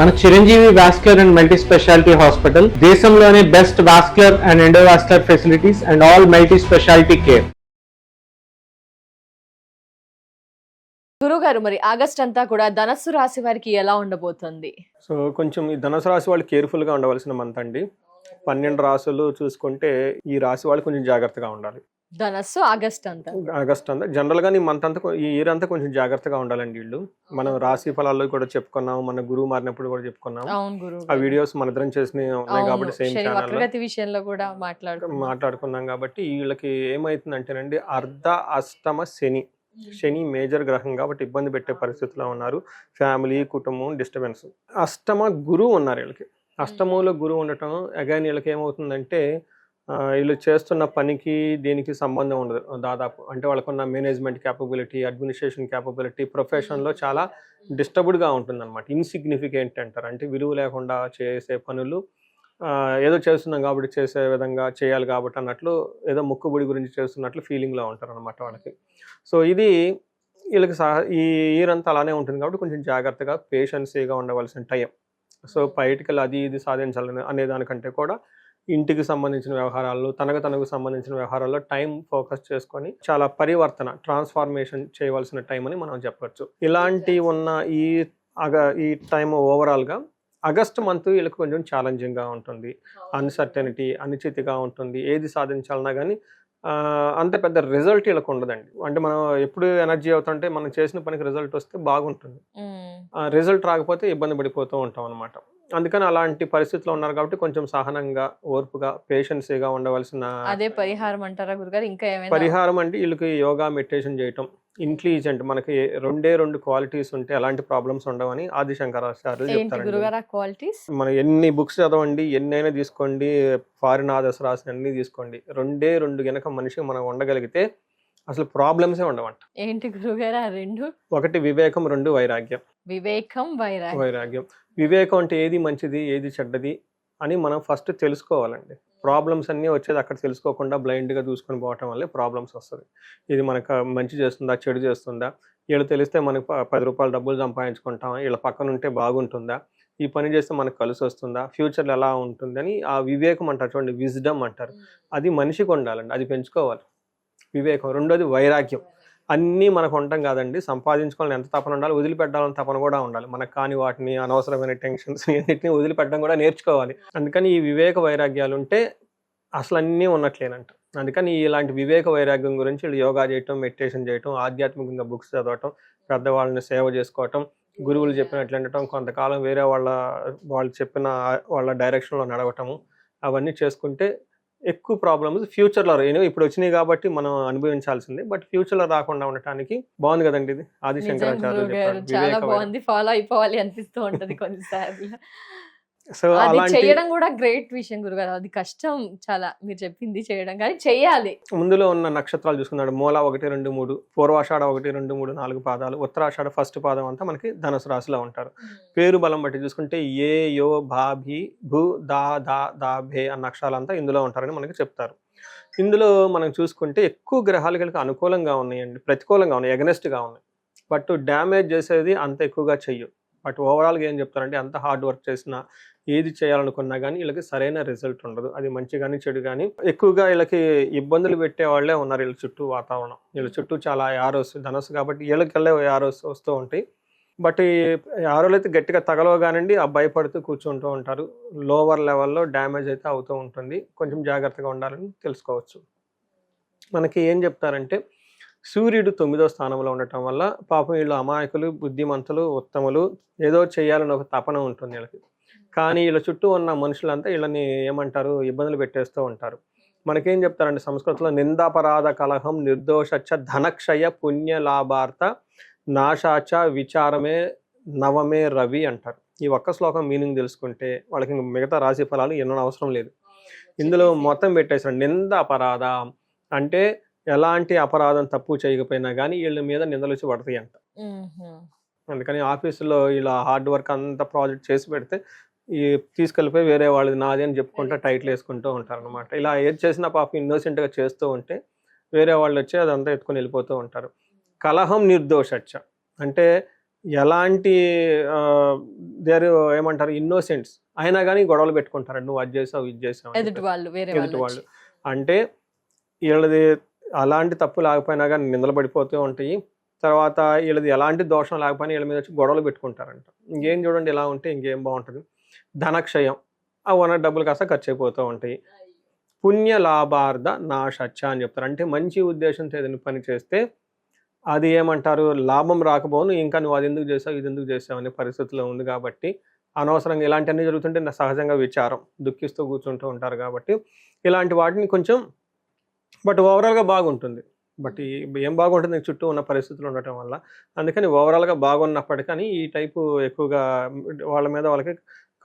మన Chiranjeevi vascular and multi speciality hospital దేశంలోనే best vascular and endovascular facilities and all multi speciality care. గురుగారు, మరి August అంతా కూడా ధనస్సు రాశి వారికి ఎలా ఉండబోతుంది? సో కొంచెం ఈ ధనుసు రాశి వాళ్ళు కేర్ఫుల్గా ఉండవలసిన మంత్ అండి. 12 రాశులు చూసుకుంటే ఈ రాశి వాళ్ళు కొంచెం జాగ్రత్తగా ఉండాలి. ధనస్సు ఆగస్ట్ అంతా జనరల్గా ఈ మంత్ అంతా ఈ ఇయర్ అంతా కొంచెం జాగ్రత్తగా ఉండాలండి వీళ్ళు. మనం రాశి ఫలాల్లో కూడా చెప్పుకున్నాం, మన గురువు మారినప్పుడు కూడా చెప్పుకున్నాం. ఆ వీడియోస్ మన ఇద్దరం చేసినవి ఉన్నాయి కాబట్టి సేమ్ ఛానల్ విషయంలో కూడా మాట్లాడుకున్నాం కాబట్టి వీళ్ళకి ఏమైతుందంటేనండి అర్ధ అష్టమ శని మేజర్ గ్రహం కాబట్టి ఇబ్బంది పెట్టే పరిస్థితిలో ఉన్నారు. ఫ్యామిలీ, కుటుంబం డిస్టర్బెన్స్. అష్టమ గురువు ఉన్నారు వీళ్ళకి. అష్టమంలో గురువు ఉండటం అగైన్ వీళ్ళకి ఏమవుతుందంటే వీళ్ళు చేస్తున్న పనికి దీనికి సంబంధం ఉండదు దాదాపు. అంటే వాళ్ళకున్న మేనేజ్మెంట్ క్యాపబిలిటీ, అడ్మినిస్ట్రేషన్ క్యాపబిలిటీ ప్రొఫెషన్లో చాలా డిస్టర్బ్డ్గా ఉంటుంది అనమాట. ఇన్సిగ్నిఫికెంట్ అంటారు, అంటే విలువ లేకుండా చేసే పనులు ఏదో చేస్తున్నాం కాబట్టి చేసే విధంగా చేయాలి కాబట్టి అన్నట్లు, ఏదో మొక్కుబడి గురించి చేస్తున్నట్లు ఫీలింగ్లో ఉంటారు అనమాట వాళ్ళకి. సో ఇది వీళ్ళకి ఈ ఇయర్ అంతా అలానే ఉంటుంది కాబట్టి కొంచెం జాగ్రత్తగా పేషెన్సీగా ఉండవలసిన టైం. సో బయటికి అది ఇది సాధించాలని అనే దానికంటే కూడా ఇంటికి సంబంధించిన వ్యవహారాల్లో, తనకు సంబంధించిన వ్యవహారాల్లో టైం ఫోకస్ చేసుకొని చాలా ట్రాన్స్ఫార్మేషన్ చేయవలసిన టైం అని మనం చెప్పవచ్చు. ఇలాంటి ఉన్న ఈ టైం ఓవరాల్గా ఆగస్ట్ మంత్ వీళ్ళకి కొంచెం ఛాలెంజింగ్గా ఉంటుంది. అన్సర్టెనిటీ, అనిశ్చితిగా ఉంటుంది. ఏది సాధించాలన్నా కానీ అంత పెద్ద రిజల్ట్ వీళ్ళకి ఉండదండి. అంటే మనం ఎప్పుడు ఎనర్జీ అవుతుంటే మనం చేసిన పనికి రిజల్ట్ వస్తే బాగుంటుంది, రిజల్ట్ రాకపోతే ఇబ్బంది పడిపోతూ ఉంటాం అనమాట. అందుకని అలాంటి పరిస్థితిలో ఉన్నారు కాబట్టి కొంచెం సహనంగా, ఓర్పుగా, పేషెన్సీగా ఉండవలసిన. అదే పరిహారం అంటారా గురుగారు? ఇంకా ఏమైనా పరిహారం అంటే వీళ్ళకి యోగా, మెడిటేషన్ చేయటం, ఇంటెలిజెంట్, మనకి రెండు క్వాలిటీస్ ఉంటే ఎలాంటి ప్రాబ్లమ్స్ ఉండవని ఆది శంకరాచార్యులు చెప్తారు. మనం ఎన్ని బుక్స్ చదవండి, ఎన్నైనా తీసుకోండి, ఫారిన్ ఆథర్స్ రాసిన అన్ని తీసుకోండి, రెండు గనక మనిషి మనం ఉండగలిగితే అసలు ప్రాబ్లమ్సే ఉండవంట. ఏంటి గురుగారు ఆ రెండు? ఒకటి వివేకం, 2 వైరాగ్యం. వైరాగ్యం. వివేకం అంటే ఏది మంచిది, ఏది చెడ్డది అని మనం ఫస్ట్ తెలుసుకోవాలండి. ప్రాబ్లమ్స్ అన్నీ వచ్చేది అక్కడ తెలుసుకోకుండా బ్లైండ్గా చూసుకొని పోవటం వల్లే ప్రాబ్లమ్స్ వస్తుంది. ఇది మనకు మంచి చేస్తుందా, చెడు చేస్తుందా, వీళ్ళు తెలిస్తే మనకు 10 రూపాయలు డబ్బులు సంపాదించుకుంటాం, వీళ్ళ పక్కన ఉంటే బాగుంటుందా, ఈ పని చేస్తే మనకు కలిసి వస్తుందా, ఫ్యూచర్లో ఎలా ఉంటుందని ఆ వివేకం అంటారు చూడండి, విజ్డమ్ అంటారు. అది మనిషికి ఉండాలండి, అది పెంచుకోవాలి వివేకం. రెండోది వైరాగ్యం. అన్నీ మనకు ఉంటాం కాదండి, సంపాదించుకోవాలని ఎంత తపన ఉండాలి, వదిలిపెట్టాలని తపన కూడా ఉండాలి. మనకు కాని వాటిని, అనవసరమైన టెన్షన్స్ అన్నింటినీ వదిలిపెట్టడం కూడా నేర్చుకోవాలి. అందుకని ఈ వివేక వైరాగ్యాలు ఉంటే అసలు అన్నీ ఉన్నట్లేనంట. అందుకని ఇలాంటి వివేక వైరాగ్యం గురించి వీళ్ళు యోగా చేయటం, మెడిటేషన్ చేయటం, ఆధ్యాత్మికంగా బుక్స్ చదవటం, పెద్దవాళ్ళని సేవ చేసుకోవటం, గురువులు చెప్పినట్లు ఉండటం, కొంతకాలం వేరే వాళ్ళు చెప్పిన వాళ్ళ డైరెక్షన్లో నడవటము, అవన్నీ చేసుకుంటే ఎక్కువ ప్రాబ్లమ్స్ ఫ్యూచర్లో ఇప్పుడు వచ్చినాయి కాబట్టి మనం అనుభవించాల్సిందే, బట్ ఫ్యూచర్లో రాకుండా ఉండటానికి బాగుంది కదండి. ఇది ఆది శంకరాచార్యులు చాలా బాగుంది, ఫాలో అయిపోవాలి అనిపిస్తూ ఉంటది కొన్నిసార్లు. సో అది చేయడం కూడా గ్రేట్ విషయం గురుగారు. అది కష్టం చాలా, మీరు చెప్పింది చేయడం, కానీ చెయ్యాలి. ముందులో ఉన్న నక్షత్రాలు చూసుకున్నాడు, మూల 1, 2, 3, పూర్వాషాఢ 1, 2, 3, 4 పాదాలు, ఉత్తరాషాఢ ఫస్ట్ పాదం అంతా మనకి ధనుసు రాశిలో ఉంటారు. పేరు బలం బట్టి చూసుకుంటే ఏ, యో, భా, భీ, భూ, దా, దా, భే అన్న అక్షరాలంతా ఇందులో ఉంటారని మనకి చెప్తారు. ఇందులో మనం చూసుకుంటే ఎక్కువ గ్రహాలు వీళ్ళకి అనుకూలంగా ఉన్నాయండి, ప్రతికూలంగా ఉన్నాయి, ఎగనెస్ట్గా ఉన్నాయి. బట్ డ్యామేజ్ చేసేది అంత ఎక్కువగా చెయ్యు. బట్ ఓవరాల్గా ఏం చెప్తారంటే ఎంత హార్డ్ వర్క్ చేసినా, ఏది చేయాలనుకున్నా కానీ వీళ్ళకి సరైన రిజల్ట్ ఉండదు. అది మంచి కానీ చెడు కానీ. ఎక్కువగా వీళ్ళకి ఇబ్బందులు పెట్టే వాళ్ళే ఉన్నారు వీళ్ళ చుట్టూ వాతావరణం. వీళ్ళ చుట్టూ చాలా యారోస్, ధనస్సు కాబట్టి వీళ్ళకెళ్ళే యారోస్ వస్తూ ఉంటాయి. బట్ ఈ యారోలు అయితే గట్టిగా తగలవ కానివ్వండి, భయపడుతూ కూర్చుంటూ ఉంటారు. లోవర్ లెవెల్లో డ్యామేజ్ అయితే అవుతూ ఉంటుంది. కొంచెం జాగ్రత్తగా ఉండాలని తెలుసుకోవచ్చు. మనకి ఏం చెప్తారంటే సూర్యుడు 9వ స్థానంలో ఉండటం వల్ల పాపం వీళ్ళు అమాయకులు, బుద్ధిమంతులు, ఉత్తములు, ఏదో చేయాలని ఒక తపన ఉంటుంది వీళ్ళకి. కానీ వీళ్ళ చుట్టూ ఉన్న మనుషులంతా వీళ్ళని ఏమంటారు, ఇబ్బందులు పెట్టేస్తూ ఉంటారు. మనకేం చెప్తారంటే సంస్కృతంలో నిందాపరాధ కలహం నిర్దోషచ్చ ధనక్షయ పుణ్య లాభార్థ నాశాచ విచారమే నవమే రవి అంటారు. ఈ ఒక్క శ్లోకం మీనింగ్ తెలుసుకుంటే వాళ్ళకి మిగతా రాశి ఫలాలు ఎన్నో అవసరం లేదు. ఇందులో మొత్తం పెట్టేసారు. నింద అపరాధ అంటే ఎలాంటి అపరాధం తప్పు చేయకపోయినా కానీ వీళ్ళ మీద నిందలు వచ్చి పడతాయి అంట. అందుకని ఆఫీసులో ఇలా హార్డ్ వర్క్ అంతా ప్రాజెక్ట్ చేసి పెడితే తీసుకెళ్ళిపోయి వేరే వాళ్ళది నాది అని చెప్పుకుంటూ టైటిల్ వేసుకుంటూ ఉంటారు అనమాట. ఇలా ఏది చేసినా పాపం ఇన్నోసెంట్గా చేస్తూ ఉంటే వేరే వాళ్ళు వచ్చి అదంతా ఎత్తుకొని వెళ్ళిపోతూ ఉంటారు. కలహం నిర్దోషచ్చ అంటే ఎలాంటి దేర్ ఏమంటారు ఇన్నోసెంట్స్ అయినా కానీ గొడవలు పెట్టుకుంటారు, నువ్వు అది చేసావు ఇది చేసావు ఎదుటి వాళ్ళు అంటే వీళ్ళది అలాంటి తప్పు లేకపోయినా కానీ నిందలు పడిపోతూ ఉంటాయి. తర్వాత వీళ్ళది ఎలాంటి దోషం లేకపోయినా వీళ్ళ మీద వచ్చి గొడవలు పెట్టుకుంటారంట. ఇంకేం చూడండి ఇలా ఉంటే ఇంకేం బాగుంటుంది. ధనక్షయం, ఆ ఉన్న డబ్బులు కాస్త ఖర్చు అయిపోతూ ఉంటాయి. పుణ్య లాభార్థ నాశచ్చ అని చెప్తారు. అంటే మంచి ఉద్దేశంతో ఏదైనా పని చేస్తే అది ఏమంటారు లాభం రాకపోను, ఇంకా నువ్వు అది ఎందుకు చేసావు ఇది ఎందుకు చేసావు అనే పరిస్థితిలో ఉంది కాబట్టి అనవసరంగా ఇలాంటివన్నీ జరుగుతుంటే సహజంగా విచారం దుఃఖిస్తూ కూర్చుంటూ ఉంటారు. కాబట్టి ఇలాంటి వాటిని కొంచెం బట్ ఓవరాల్గా బాగుంటుంది. బట్ ఏం బాగుంటుంది చుట్టూ ఉన్న పరిస్థితులు ఉండటం వల్ల. అందుకని ఓవరాల్గా బాగున్నప్పటికీ ఈ టైపు ఎక్కువగా వాళ్ళ మీద వాళ్ళకి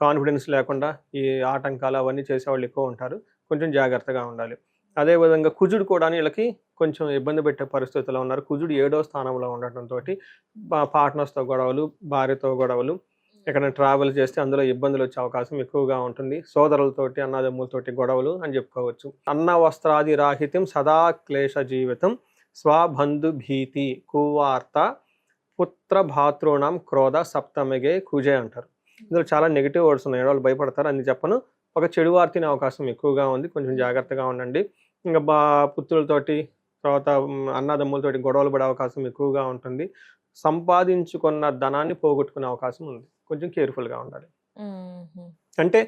కాన్ఫిడెన్స్ లేకుండా ఈ ఆటంకాలు అవన్నీ చేసేవాళ్ళు ఎక్కువ ఉంటారు. కొంచెం జాగ్రత్తగా ఉండాలి. అదేవిధంగా కుజుడు కూడా వీళ్ళకి కొంచెం ఇబ్బంది పెట్టే పరిస్థితుల్లో ఉన్నారు. కుజుడు 7వ స్థానంలో ఉండటంతో పార్ట్నర్స్తో గొడవలు, భార్యతో గొడవలు, ఎక్కడైనా ట్రావెల్ చేస్తే అందులో ఇబ్బందులు వచ్చే అవకాశం ఎక్కువగా ఉంటుంది. సోదరులతోటి అన్నదమ్ములతోటి గొడవలు అని చెప్పుకోవచ్చు. అన్న వస్త్రాది రాహిత్యం సదా క్లేశ జీవితం స్వబంధు భీతి కువార్త పుత్ర భాతృణం క్రోధ సప్తమిగే కుజే అంటారు. ఇందులో చాలా నెగిటివ్ వర్డ్స్ ఉన్నాయి, వాళ్ళు భయపడతారు అని చెప్పను. ఒక చెడు వార్తిన అవకాశం ఎక్కువగా ఉంది, కొంచెం జాగ్రత్తగా ఉండండి. ఇంకా పుత్రులతోటి తర్వాత అన్నదమ్ములతోటి గొడవలు పడే అవకాశం ఎక్కువగా ఉంటుంది. సంపాదించుకున్న ధనాన్ని పోగొట్టుకునే అవకాశం ఉంది, కొంచెం కేర్ఫుల్గా ఉండాలి. అంటే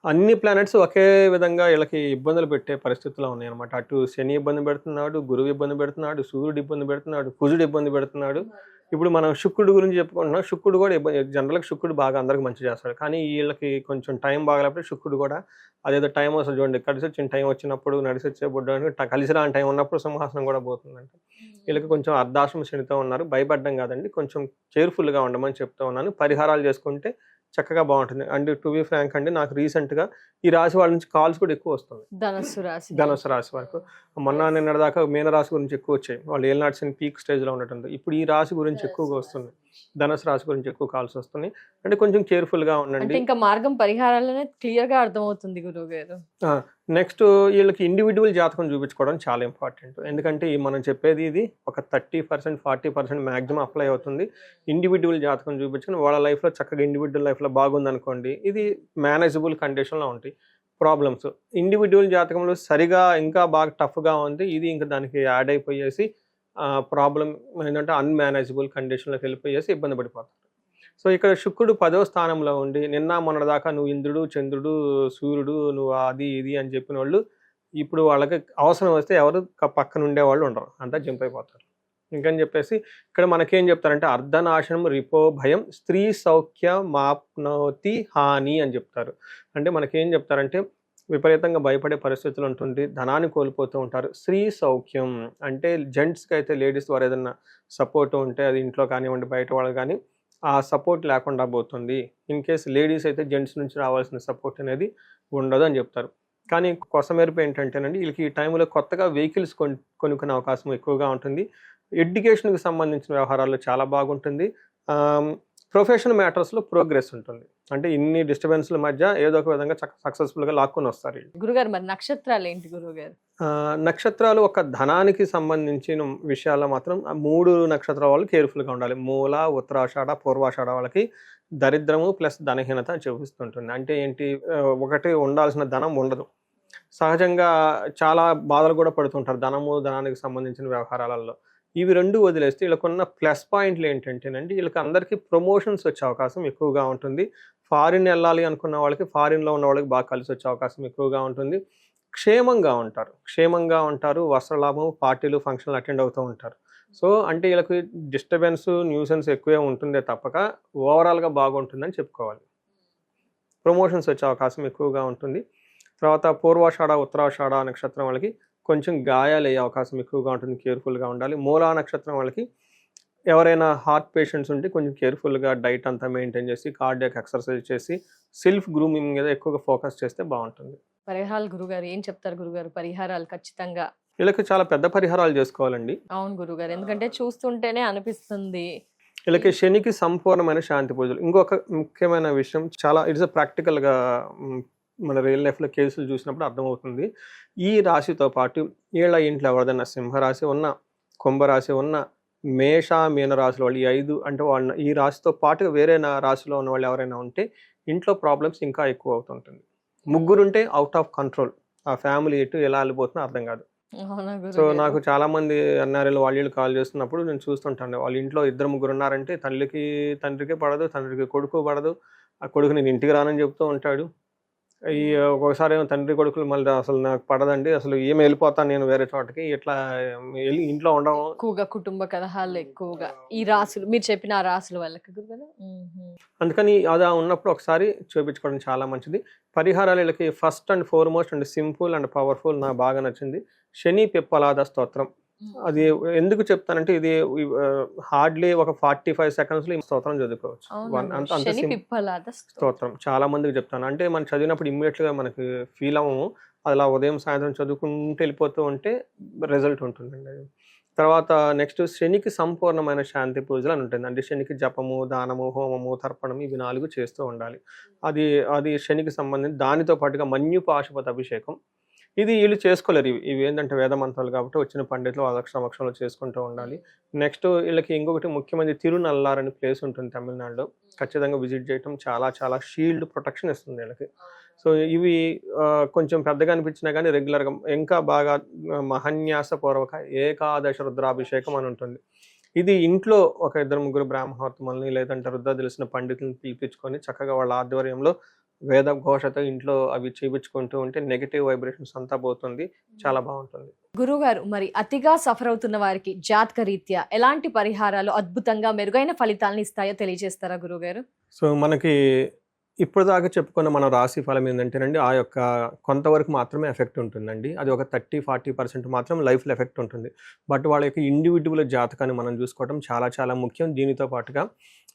అన్ని ప్లానెట్స్ ఒకే విధంగా వీళ్ళకి ఇబ్బందులు పెట్టే పరిస్థితుల్లో ఉన్నాయి అనమాట. అటు శని ఇబ్బంది పెడుతున్నాడు, గురువు ఇబ్బంది పెడుతున్నాడు, సూర్యుడు ఇబ్బంది పెడుతున్నాడు, కుజుడు ఇబ్బంది పెడుతున్నాడు. ఇప్పుడు మనం శుక్రుడు గురించి చెప్పుకుంటున్నాం. శుక్రుడు కూడా జనరల్గా శుక్రుడు బాగా అందరికి మంచి చేస్తాడు, కానీ వీళ్ళకి కొంచెం టైం బాగలేకపోతే శుక్రుడు కూడా అదేదో టైం వస్తుంది చూడండి, కలిసి వచ్చిన టైం వచ్చినప్పుడు నడిచి వచ్చే బుడ్డానికి కలిసి రాని టైం ఉన్నప్పుడు సింహాసనం కూడా పోతుందంట. వీళ్ళకి కొంచెం అర్ధాశ్రమ శనితో ఉన్నారు. భయపడ్డం కాదండి, కొంచెం కేర్ఫుల్గా ఉండమని చెప్తూ ఉన్నాను. పరిహారాలు చేసుకుంటే చక్కగా బాగుంటుంది. అండ్ టు బి ఫ్రాంక్ అండి, నాకు రీసెంట్గా ఈ రాశి వాళ్ళ నుంచి కాల్స్ కూడా ఎక్కువ వస్తుంది. ధనుసు రాశి వరకు మొన్న నిన్న దాకా మీనరాశి గురించి ఎక్కువ వచ్చాయి, వాళ్ళు ఏలినాటి శని పీక్ స్టేజ్లో ఉండటంతో. ఇప్పుడు ఈ రాశి గురించి ఎక్కువగా వస్తుంది, ధనుసు రాశి గురించి ఎక్కువ కాల్స్ వస్తున్నాయి. అంటే కొంచెం కేర్ఫుల్గా ఉండండి. ఇంకా మార్గం పరిహారాలనే క్లియర్గా అర్థమవుతుంది గురువు గారు. నెక్స్ట్ వీళ్ళకి ఇండివిజువల్ జాతకం చూపించుకోవడం చాలా ఇంపార్టెంట్. ఎందుకంటే మనం చెప్పేది ఇది ఒక 30% 40% మ్యాక్సిమం అప్లై అవుతుంది. ఇండివిజువల్ జాతకం చూపించుకుని వాళ్ళ లైఫ్లో చక్కగా ఇండివిజువల్ లైఫ్లో బాగుందనుకోండి, ఇది మేనేజబుల్ కండిషన్లో ఉంటాయి ప్రాబ్లమ్స్. ఇండివిజువల్ జాతకంలో సరిగా ఇంకా బాగా టఫ్గా ఉంది, ఇది ఇంకా దానికి యాడ్ అయిపోయేసి ప్రాబ్లం ఏంటంటే అన్మేనేజబుల్ కండిషన్లోకి వెళ్ళిపోయేసి ఇబ్బంది పడిపోతారు. సో ఇక్కడ శుక్రుడు 10వ స్థానంలో ఉండి నిన్న మొన్నటిదాకా నువ్వు ఇంద్రుడు చంద్రుడు సూర్యుడు నువ్వు అది ఇది అని చెప్పిన వాళ్ళు ఇప్పుడు వాళ్ళకి అవసరం వస్తే ఎవరు పక్కన ఉండేవాళ్ళు ఉండరు, అంతా జంప్ అయిపోతారు. ఇంకని చెప్పేసి ఇక్కడ మనకేం చెప్తారంటే అర్ధనాశనం రిపో భయం స్త్రీ సౌఖ్య మాప్నోతి హాని అని చెప్తారు. అంటే మనకేం చెప్తారంటే విపరీతంగా భయపడే పరిస్థితులు ఉంటుంది, ధనాన్ని కోల్పోతూ ఉంటారు. స్త్రీ సౌఖ్యం అంటే జెంట్స్కి అయితే లేడీస్ ద్వారా ఏదైనా సపోర్ట్ ఉంటే అది ఇంట్లో కానివ్వండి బయట వాళ్ళు కానీ ఆ సపోర్ట్ లేకుండా పోతుంది. ఇన్ కేస్ లేడీస్ అయితే జెంట్స్ నుంచి రావాల్సిన సపోర్ట్ అనేది ఉండదు అని చెప్తారు. కానీ కొసమెరుపు ఏంటంటేనండి వీళ్ళకి ఈ టైంలో కొత్తగా వెహికల్స్ కొనుక్కునే అవకాశం ఎక్కువగా ఉంటుంది. ఎడ్యుకేషన్కి సంబంధించిన వ్యవహారాల్లో చాలా బాగుంటుంది. ప్రొఫెషనల్ మ్యాటర్స్లో ప్రోగ్రెస్ ఉంటుంది. అంటే ఇన్ని డిస్టర్బెన్స్ల మధ్య ఏదో ఒక విధంగా సక్సెస్ఫుల్గా లాక్కొని వస్తారు. గురుగారు మరి నక్షత్రాలు ఏంటి గురుగారు? నక్షత్రాలు ఒక ధనానికి సంబంధించిన విషయాల్లో మాత్రం 3 నక్షత్రాల వాళ్ళు కేర్ఫుల్గా ఉండాలి. మూల, ఉత్తరాషాఢ, పూర్వాషాఢ వాళ్ళకి దరిద్రము ప్లస్ ధనహీనత చూపిస్తుంటుంది. అంటే ఏంటి, ఒకటి ఉండాల్సిన ధనం ఉండదు, సహజంగా చాలా బాధలు కూడా పడుతుంటారు ధనానికి సంబంధించిన వ్యవహారాలలో. ఇవి రెండు వదిలేస్తే వీళ్ళకున్న ప్లస్ పాయింట్లు ఏంటంటేనండి వీళ్ళకి అందరికీ ప్రమోషన్స్ వచ్చే అవకాశం ఎక్కువగా ఉంటుంది. ఫారిన్ వెళ్ళాలి అనుకున్న వాళ్ళకి ఫారిన్లో ఉన్న వాళ్ళకి బాగా కలిసి వచ్చే అవకాశం ఎక్కువగా ఉంటుంది. క్షేమంగా ఉంటారు. వస్త్రలాభం, పార్టీలు, ఫంక్షన్లు అటెండ్ అవుతూ ఉంటారు. సో అంటే వీళ్ళకి డిస్టర్బెన్స్ న్యూసెన్స్ ఎక్కువే ఉంటుందే తప్పక ఓవరాల్గా బాగుంటుందని చెప్పుకోవాలి. ప్రమోషన్స్ వచ్చే అవకాశం ఎక్కువగా ఉంటుంది. తర్వాత పూర్వాషాఢ, ఉత్తరాషాఢ నక్షత్రం వాళ్ళకి కొంచెం గాయాలు అయ్యే అవకాశం ఎక్కువగా ఉంటుంది, కేర్ఫుల్గా ఉండాలి. మూలా నక్షత్రం వాళ్ళకి ఎవరైనా హార్ట్ పేషెంట్స్ ఉంటే కొంచెం కేర్ఫుల్గా డైట్ అంతా మెయింటైన్ చేసి కార్డియాక్ ఎక్సర్సైజ్ చేసి సెల్ఫ్ గ్రూమింగ్ మీద ఎక్కువగా ఫోకస్ చేస్తే బాగుంటుంది. పరిహారాలు గురుగారు ఏం చెప్తారు గురుగారు? పరిహారాలు ఖచ్చితంగా వీళ్ళకి చాలా పెద్ద పరిహారాలు చేసుకోవాలండి. అవును గురుగారు, ఎందుకంటే చూస్తుంటేనే అనిపిస్తుంది. వీళ్ళకి శనికి సంపూర్ణమైన శాంతి పూజలు. ఇంకొక ముఖ్యమైన విషయం, చాలా ఇట్స్ ప్రాక్టికల్గా మన రియల్ లైఫ్లో కేసులు చూసినప్పుడు అర్థమవుతుంది. ఈ రాశితో పాటు వీళ్ళ ఇంట్లో ఎవరిదైనా సింహరాశి ఉన్నా, కుంభరాశి ఉన్నా, మేష మీన రాశుల వాళ్ళు, ఈ 5 అంటే వాళ్ళు ఈ రాశితో పాటుగా వేరే రాశిలో ఉన్న వాళ్ళు ఎవరైనా ఉంటే ఇంట్లో ప్రాబ్లమ్స్ ఇంకా ఎక్కువ అవుతుంటుంది. ముగ్గురుంటే అవుట్ ఆఫ్ కంట్రోల్, ఆ ఫ్యామిలీ ఎటు ఎలా వెళ్ళిపోతుందో అర్థం కాదు. సో నాకు చాలా మంది ఎన్ఆర్ఐలు వాళ్ళు కాల్ చేస్తున్నప్పుడు నేను చూస్తుంటాను, వాళ్ళ ఇంట్లో 2-3 ఉన్నారంటే తండ్రికి పడదు, తండ్రికి కొడుకు పడదు, ఆ కొడుకు నేను ఇంటికి రానని చెప్తూ ఉంటాడు. ఈ ఒక్కొక్కసారి ఏమో తండ్రి కొడుకులు మళ్ళీ అసలు నాకు పడదండి, అసలు ఏమి వెళ్ళిపోతాను నేను వేరే చోటకి, ఇట్లా వెళ్ళి ఇంట్లో ఉండడం. ఎక్కువగా కుటుంబ కలహాలు ఎక్కువగా ఈ రాసులు, మీరు చెప్పిన ఆ రాసుల వాళ్ళకి కదా. అందుకని అలా ఉన్నప్పుడు ఒకసారి చూపించుకోవడం చాలా మంచిది. పరిహారాలు వీళ్ళకి first and foremost and simple and powerful నాకు బాగా నచ్చింది శని పిప్పలాద స్తోత్రం. అది ఎందుకు చెప్తానంటే ఇది హార్డ్లీ ఒక 45 seconds లో ఈ స్తోత్రం చదువుకోవచ్చు. అంత స్తోత్రం చాలా మందికి చెప్తాను. అంటే మనం చదివినప్పుడు ఇమ్మీడియట్ గా మనకి ఫీల్ అవ్వము, అలా ఉదయం సాయంత్రం చదువుకుంటూ వెళ్ళిపోతూ ఉంటే రిజల్ట్ ఉంటుందండి. తర్వాత నెక్స్ట్ శనికి సంపూర్ణమైన శాంతి పూజలు అని ఉంటుంది. అంటే శనికి జపము, దానము, హోమము, తర్పణం ఇవి 4 చేస్తూ ఉండాలి. అది శనికి సంబంధించి. దానితో పాటుగా మన్యు పాశుపత అభిషేకం, ఇది వీళ్ళు చేసుకోలేరు. ఇవి ఏంటంటే వేద మంత్రాలు కాబట్టి వచ్చిన పండితులు వాళ్ళ సమక్షంలో చేసుకుంటూ ఉండాలి. నెక్స్ట్ వీళ్ళకి ఇంకొకటి ముఖ్యమైన తిరునల్లార్ అనే ప్లేస్ ఉంటుంది తమిళనాడులో, ఖచ్చితంగా విజిట్ చేయటం చాలా చాలా షీల్డ్ ప్రొటెక్షన్ ఇస్తుంది వీళ్ళకి. సో ఇవి కొంచెం పెద్దగా అనిపించినా కానీ రెగ్యులర్గా ఇంకా బాగా మహన్యాసపూర్వక ఏకాదశ రుద్రాభిషేకం అని ఉంటుంది. ఇది ఇంట్లో ఒక 2-3 బ్రాహ్మణోత్తముల్ని లేదంటే రుద్ర తెలిసిన పండితులను పిలిపించుకొని చక్కగా వాళ్ళ ఆధ్వర్యంలో వేద ఘోషతో ఇంట్లో అవి చేయించుకుంటూ ఉంటే నెగటివ్ వైబ్రేషన్స్ అంతా పోతుంది, చాలా బాగుంటుంది. గురుగారు, మరి అతిగా సఫర్ అవుతున్న వారికి జాతక రీత్యా ఎలాంటి పరిహారాలు అద్భుతంగా మెరుగైన ఫలితాలను ఇస్తాయో తెలియజేస్తారా గురుగారు? సో మనకి ఇప్పుడు దాకా చెప్పుకున్న మన రాశి ఫలం ఏంటంటేనండి, ఆ యొక్క కొంతవరకు మాత్రమే ఎఫెక్ట్ ఉంటుందండి. అది ఒక 30-40% మాత్రం లైఫ్లో ఎఫెక్ట్ ఉంటుంది. బట్ వాళ్ళ యొక్క ఇండివిజువల్ జాతకాన్ని మనం చూసుకోవడం చాలా చాలా ముఖ్యం. దీనితో పాటుగా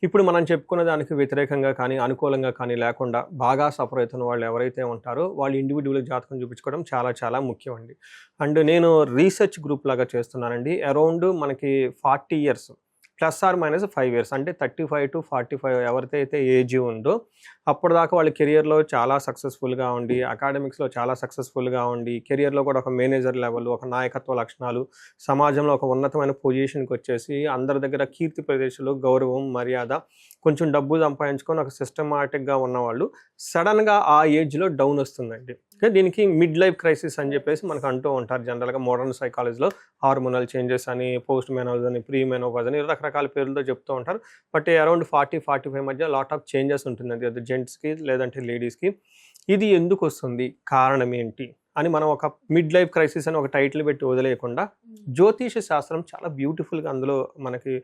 ఇప్పుడు మనం చెప్పుకున్న దానికి వ్యతిరేకంగా కానీ అనుకూలంగా కానీ లేకుండా బాగా సఫర్ అవుతున్న వాళ్ళు ఎవరైతే ఉంటారో వాళ్ళు ఇండివిజువల్ జాతకం చూపించుకోవడం చాలా చాలా ముఖ్యం అండి. అండ్ నేను రీసెర్చ్ గ్రూప్ లాగా చేస్తున్నానండి. అరౌండ్ మనకి 40 years +or-5 years, అంటే 35 to 45 ఎవరికైతే ఏజ్ ఉందో అప్పటిదాకా వాళ్ళ కెరియర్లో చాలా సక్సెస్ఫుల్గా ఉండి, అకాడమిక్స్లో చాలా సక్సెస్ఫుల్గా ఉండి, కెరియర్లో కూడా ఒక మేనేజర్ లెవెల్, ఒక నాయకత్వ లక్షణాలు, సమాజంలో ఒక ఉన్నతమైన పొజిషన్కి వచ్చేసి అందరి దగ్గర కీర్తి ప్రదేశాలు, గౌరవం, మర్యాద, కొంచెం డబ్బు సంపాదించుకొని ఒక సిస్టమాటిక్గా ఉన్నవాళ్ళు సడన్గా ఆ ఏజ్లో డౌన్ వస్తుందండి. దీనికి మిడ్ లైఫ్ క్రైసిస్ అని చెప్పేసి మనకు అంటూ ఉంటారు జనరల్గా మోడర్న్ సైకాలజీలో. హార్మోనల్ చేంజెస్ అని, పోస్ట్ మెనోజ్ అని, ప్రీ మెనోపాజ్ అని రకరకాల పేర్లతో చెప్తూ ఉంటారు. బట్ అరౌండ్ 40-45 మధ్య లాట్ ఆఫ్ చేంజెస్ ఉంటుందండి, అది జెంట్స్కి లేదంటే లేడీస్కి. ఇది ఎందుకు వస్తుంది, కారణం ఏంటి అని మనం ఒక మిడ్ లైఫ్ క్రైసిస్ అని ఒక టైటిల్ పెట్టి వదిలేయకుండా జ్యోతిష శాస్త్రం చాలా బ్యూటిఫుల్గా అందులో మనకి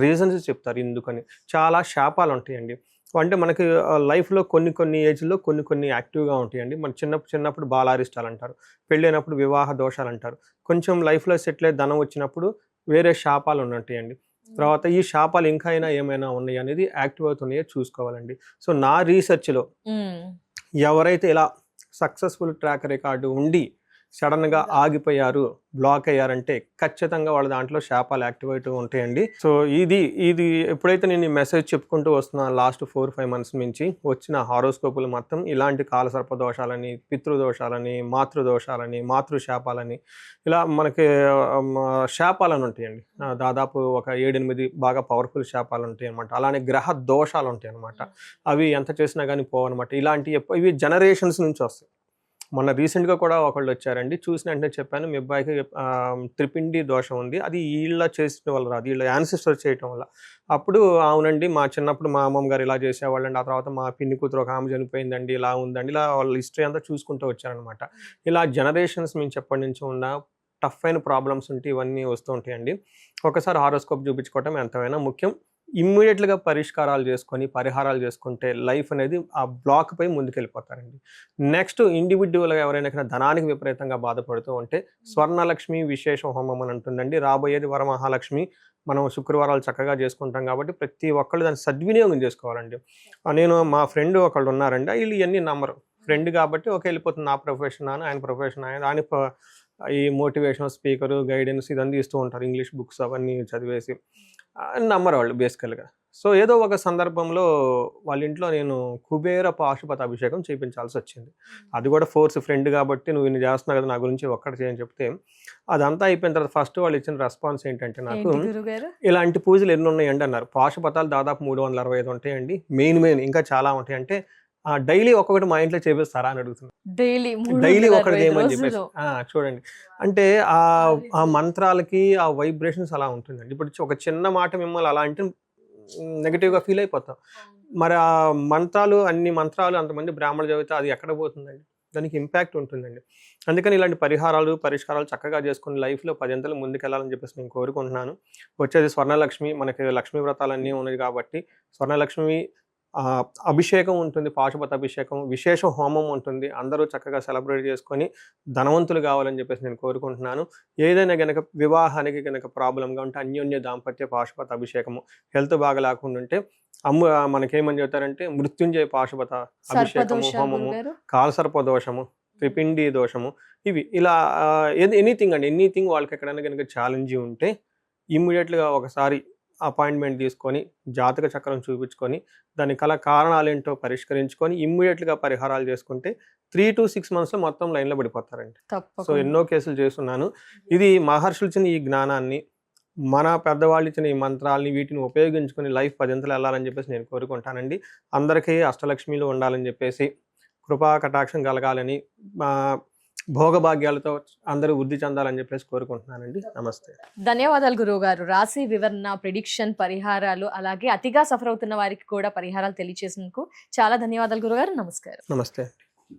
రీజన్స్ చెప్తారు ఎందుకని. చాలా శాపాలు ఉంటాయండి. అంటే మనకి లైఫ్లో కొన్ని ఏజ్లో కొన్ని యాక్టివ్గా ఉంటాయండి. మన చిన్నప్పుడు బాలారిష్టాలు అంటారు, పెళ్ళైనప్పుడు వివాహ దోషాలు అంటారు, కొంచెం లైఫ్లో సెటిల్ అయ్యి ధనం వచ్చినప్పుడు వేరే శాపాలు ఉంటాయండి. తర్వాత ఈ శాపాలు ఇంకా ఏమైనా ఉన్నాయి అనేది యాక్టివ్ అవుతున్నాయో చూసుకోవాలండి. సో నా రీసెర్చ్లో ఎవరైతే ఇలా సక్సెస్ఫుల్ ట్రాక్ రికార్డు ఉండి సడన్గా ఆగిపోయారు, బ్లాక్ అయ్యారంటే ఖచ్చితంగా వాళ్ళ దాంట్లో శాపాలు యాక్టివేట్ ఉంటాయండి. సో ఇది ఎప్పుడైతే నేను ఈ మెసేజ్ చెప్పుకుంటూ వస్తున్నా లాస్ట్ 4-5 months నుంచి వచ్చిన హారోస్కోపులు మొత్తం ఇలాంటి కాలసర్ప దోషాలని, పితృదోషాలని, మాతృదోషాలని, మాతృశాపాలని, ఇలా మనకి శాపాలని ఉంటాయండి. దాదాపు ఒక 7-8 బాగా పవర్ఫుల్ శాపాలు ఉంటాయి అనమాట. అలానే గ్రహ దోషాలు ఉంటాయి అనమాట. అవి ఎంత చేసినా కానీ పోవన్నమాట. ఇవి జనరేషన్స్ నుంచి వస్తాయి. మొన్న రీసెంట్గా కూడా ఒకళ్ళు వచ్చారండి, చూసిన వెంటనే చెప్పాను మీ అబ్బాయికి త్రిపిండి దోషం ఉంది, అది వీళ్ళ చేసిన వల్ల రాదు, వీళ్ళ యాన్సిస్టర్ చేయటం వల్ల. అప్పుడు అవునండి మా చిన్నప్పుడు మా అమ్మమ్మ గారు ఇలా చేసేవాళ్ళండి, ఆ తర్వాత మా పిన్ని కూతురు ఒక ఆమె చనిపోయిందండి, ఇలా ఉందండి, ఇలా వాళ్ళ హిస్టరీ అంతా చూసుకుంటూ వచ్చారనమాట. ఇలా జనరేషన్స్ నుంచి ఎప్పటి నుంచి ఉన్న టఫ్ అయిన ప్రాబ్లమ్స్ ఉంటే ఇవన్నీ వస్తూ ఉంటాయండి. ఒకసారి హారోస్కోప్ చూపించుకోవటం ఎంతైనా ముఖ్యం. ఇమ్మీడియట్గా పరిష్కారాలు చేసుకొని పరిహారాలు చేసుకుంటే లైఫ్ అనేది ఆ బ్లాక్ పై ముందుకెళ్ళిపోతారండి. నెక్స్ట్ ఇండివిజువల్గా ఎవరైనా ధనానికి విపరీతంగా బాధపడుతూ ఉంటే స్వర్ణలక్ష్మి విశేష హోమం అని ఉంటుందండి. రాబోయేది వరమహాలక్ష్మి, మనం శుక్రవారాలు చక్కగా చేసుకుంటాం కాబట్టి ప్రతి ఒక్కళ్ళు దాన్ని సద్వినియోగం చేసుకోవాలండి. నేను మా ఫ్రెండ్ ఒకళ్ళు ఉన్నారండి, వీళ్ళు ఇవన్నీ నమ్మరు. ఫ్రెండ్ కాబట్టి ఒక వెళ్ళిపోతుంది, నా ప్రొఫెషన్ అని, ఆయన ప్రొఫెషన్ ఆయన ఈ మోటివేషనల్ స్పీకరు, గైడెన్స్ ఇదంతా ఇస్తూ ఉంటారు, ఇంగ్లీష్ బుక్స్ అవన్నీ చదివేసి నమ్మరు వాళ్ళు బేసికల్గా. సో ఏదో ఒక సందర్భంలో వాళ్ళ ఇంట్లో నేను కుబేర పాశుపత అభిషేకం చేయించాల్సి వచ్చింది. అది కూడా ఫోర్స్, ఫ్రెండ్ కాబట్టి నువ్వు ఇన్ని చేస్తున్నావు కదా నా గురించి ఒక్కటి చేయని చెప్తే, అదంతా అయిపోయిన తర్వాత ఫస్ట్ వాళ్ళు ఇచ్చిన రెస్పాన్స్ ఏంటంటే, నాకు ఇలాంటి పూజలు ఎన్ని ఉన్నాయండి అన్నారు. పాశుపతాలు దాదాపు 365 ఉంటాయండి, మెయిన్ ఇంకా చాలా ఉంటాయి అంటే డైలీ ఒక్కొక్కటి మా ఇంట్లో చేపిస్తారా అని అడుగుతున్నారు. డైలీ ఒకటి ఏమని చెప్పేసి చూడండి, అంటే ఆ మంత్రాలకి ఆ వైబ్రేషన్స్ అలా ఉంటుందండి. ఇప్పుడు ఒక చిన్న మాట మిమ్మల్ని అలా అంటే నెగిటివ్గా ఫీల్ అయిపోతాం. మరి ఆ అన్ని మంత్రాలు అంతమంది బ్రాహ్మణ చదివితే అది ఎక్కడ పోతుందండి? దానికి ఇంపాక్ట్ ఉంటుందండి. అందుకని ఇలాంటి పరిష్కారాలు చక్కగా చేసుకుని లైఫ్లో 10 అంతలు ముందుకెళ్ళాలని చెప్పేసి నేను కోరుకుంటున్నాను. వచ్చేది స్వర్ణలక్ష్మి, మనకి లక్ష్మీ వ్రతాలన్నీ ఉన్నాయి కాబట్టి స్వర్ణలక్ష్మి అభిషేకం ఉంటుంది, పాశుపత అభిషేకం, విశేష హోమం ఉంటుంది. అందరూ చక్కగా సెలబ్రేట్ చేసుకొని ధనవంతులు కావాలని చెప్పేసి నేను కోరుకుంటున్నాను. ఏదైనా గనక వివాహానికి గనక ప్రాబ్లంగా ఉంటే అన్యోన్య దాంపత్య పాశుపత అభిషేకము, హెల్త్ బాగా లేకుండా ఉంటే మనకేమని చెప్తారంటే మృత్యుంజయ పాశుపత అభిషేకము, హోమము, కాలసర్ప దోషము, త్రిపిండి దోషము, ఇవి ఇలా ఎనీథింగ్ వాళ్ళకి ఎక్కడైనా కనుక ఛాలెంజ్ ఉంటే ఇమ్మీడియట్గా ఒకసారి అపాయింట్మెంట్ తీసుకొని జాతక చక్రం చూపించుకొని దాని కారణాలు ఏంటో పరిష్కరించుకొని ఇమ్మీడియట్గా పరిహారాలు చేసుకుంటే 3 to 6 monthsలో మొత్తం లైన్లో పడిపోతారండి. సో ఎన్నో కేసులు చేస్తున్నాను. ఇది మహర్షులు ఇచ్చిన ఈ జ్ఞానాన్ని, మన పెద్దవాళ్ళు ఇచ్చిన ఈ మంత్రాలని, వీటిని ఉపయోగించుకొని లైఫ్ 10 అంతలు వెళ్ళాలని చెప్పేసి నేను కోరుకుంటానండి. అందరికీ అష్టలక్ష్మిలు ఉండాలని చెప్పేసి, కృపా కటాక్షం కలగాలని, భోగభాగ్యాలతో అందరూ వృద్ధి చెందాలని చెప్పేసి కోరుకుంటున్నానండి. నమస్తే. ధన్యవాదాలు గురువు గారు. రాశి వివరణ, ప్రిడిక్షన్, పరిహారాలు, అలాగే అతిగా సఫర్ అవుతున్న వారికి కూడా పరిహారాలు తెలియజేసినందుకు చాలా ధన్యవాదాలు గురుగారు. నమస్కారం. నమస్తే.